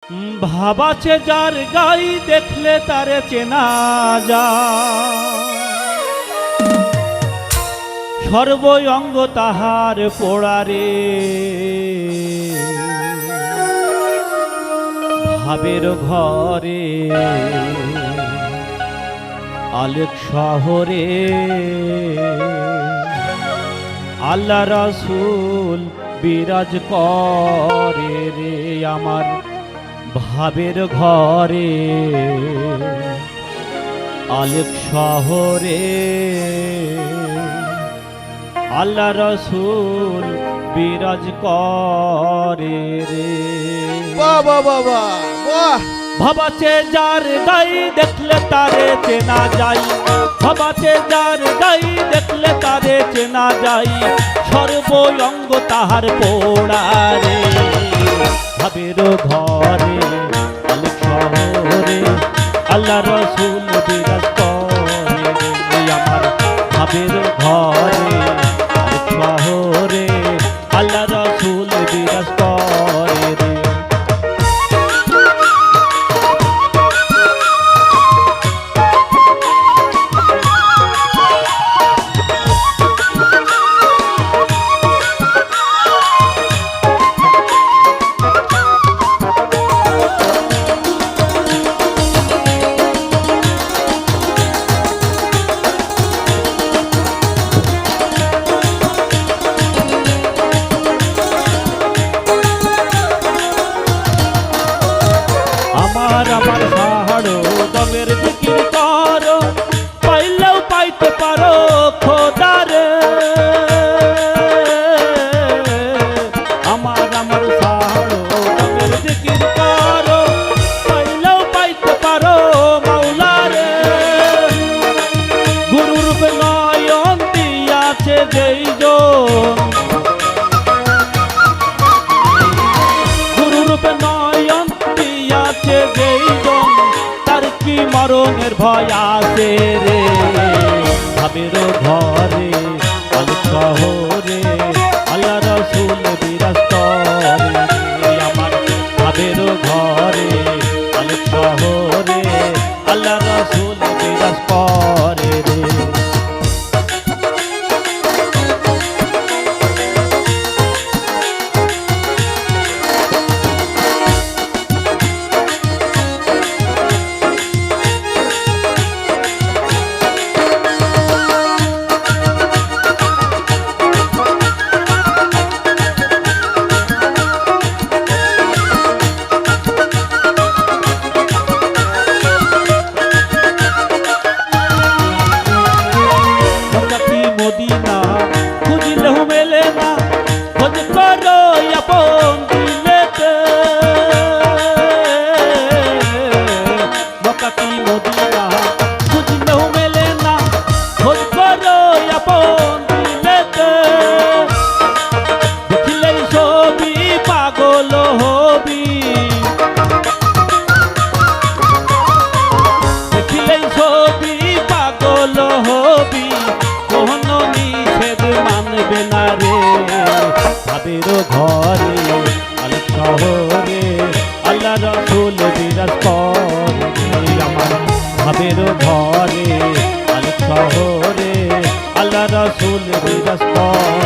ভাবাছে যার গাই দেখলে তারে চেনা যায়, সর্বঙ্গ তাহার পোড়ারে ভাবের ঘরে আলেক শহরে আল্লাহ রাসূল বিরাজ করে রে আমার ভাবের ঘরে আলেক শহরে আল্লাহ রাসূল বিরাজ করে রে। বাবা বাবা বাহ! ভাবাছে যার গাই দেখলে তারে চেনা যায়, ভাবাছে যার গাই দেখলে তারে চেনা যায়, সর্বঙ্গ তাহার পোড়ারে ভাবের ঘরে আলেক শহরে আল্লাহ রাসূল বিরাজ করে রে আমার ভাবের ঘরে আলেক শহরে আল্লাহ রাসূল বিরাজ করে রে। আমার সাহাড়ো দমের জিকির করো, পাইলেও পাইতে পারো খোদারে। আমার সাহাড়ো দমের জিকির করো, পাইলেও পাইতে পারো মাওলারে। গুরুর নয়ন দিয়াছে যেই জন, গুরুর নয়ন দিয়াছে যেই জন, তার কি মরণের ভয় আছে রে ভাবের ঘরে আলেক শহরে আল্লাহ রাসূল বিরাজ করে রে আমার ভাবের ঘরে আলেক শহরে আল্লাহ রাসূল বিরাজ করে রে। মদিনা খুঁজলেও মেলে না, খোঁজ করো আপন দিলেতে। মক্কা কি মদিনা খুঁজলেও মেলে না, খোঁজ করো আপন দিলেতে। দেখিলেই ছবি পাগল হবি, দেখিলেই ছবি পাগল হবি, কোনো নিষেধ মানবে না রে ভাবের ঘরে আলেক শহরে আল্লাহ রাসূল বিরাজ করে আমার ভাবের ঘরে আলেক শহরে আল্লাহ রাসূল বিরাজ করে।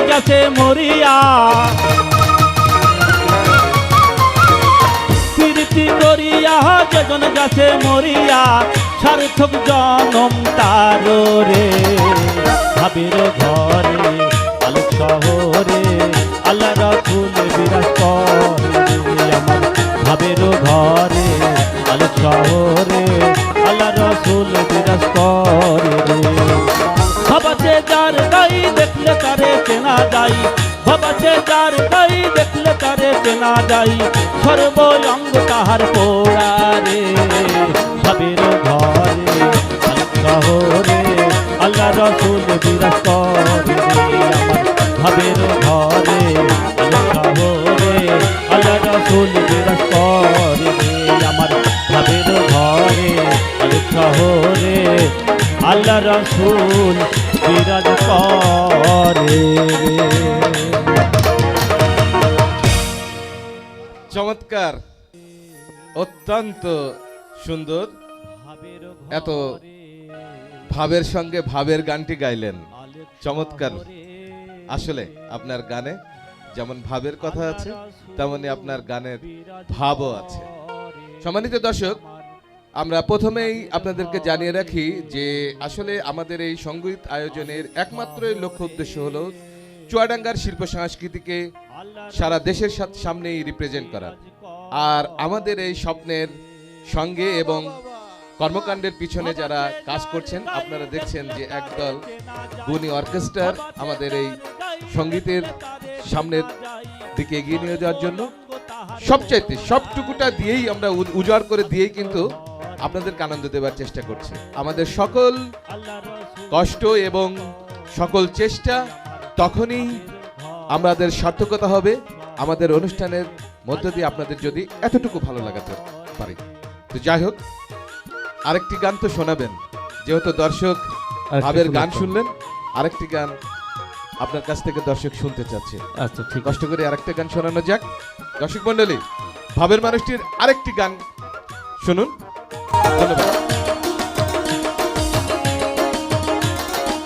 গেছে মরিয়া, প্রীতি করিয়া যেজন গেছে মরিয়া, সার্থক জনম তার রে ভাবের ঘরে আলোক শহরে আল্লাহ রাসূল বিরাজ করে আমার ভাবের ঘরে আলোক শহরে আল্লাহ রাসূল বিরাজ করে ভাবাতে যার গাই দেখলে তারে চেনা যাই ভাবাতে যার গাই দেখলে তারে চেনা যাই সর্ব অঙ্গ তাহার পোড়া রে ভাবের ঘরে আলোক শহরে আল্লাহ রাসূল বিরাজ করে আমার ভাবের ঘরে আলোক শহরে আল্লাহ রাসূল বিরাজ করে আমার ভাবের ঘরে আলোক শহরে আল্লাহ রাসূল বিরাজ করে চমৎকার, অত্যন্ত সুন্দর। এত ভাবের সঙ্গে ভাবের গানটি গাইলেন, চমৎকার। আসলে আপনার গানে যেমন ভাবের কথা আছে, তেমনি আপনার গানের ভাবও আছে। সম্মানিত দর্শক, আমরা প্রথমেই আপনাদেরকে জানিয়ে রাখি যে আসলে আমাদের এই সঙ্গীত আয়োজনের একমাত্র লক্ষ্য উদ্দেশ্য হলো চুয়াডাঙ্গার শিল্প সংস্কৃতিকে সারা দেশের সামনেই রিপ্রেজেন্ট করা। আর আমাদের এই স্বপ্নের সঙ্গে এবং কর্মকাণ্ডের পিছনে যারা কাজ করছেন, আপনারা দেখছেন যে একদল গুণী অর্কেস্ট্রার আমাদের এই সঙ্গীতের সামনের দিকে এগিয়ে নিয়ে যাওয়ার জন্য সবচাইতে সবটুকুটা দিয়েই আমরা উজাড় করে দিয়েই কিন্তু আপনাদেরকে আনন্দ দেওয়ার চেষ্টা করছি। আমাদের সকল কষ্ট এবং সকল চেষ্টা তখনই আমাদের সার্থকতা হবে আমাদের অনুষ্ঠানের মধ্য দিয়ে আপনাদের যদি এতটুকু ভালো লাগাতে পারি। তো যাই হোক, আরেকটি গান তো শোনাবেন, যেহেতু দর্শক ভাবের গান শুনলেন, আরেকটি গান আপনার কাছ থেকে দর্শক শুনতে চাচ্ছে। আচ্ছা ঠিক, কষ্ট করে আরেকটা গান শোনানো যাক। দর্শক মণ্ডলী, ভাবের মানুষটির আরেকটি গান শুনুন। ধন্যবাদ।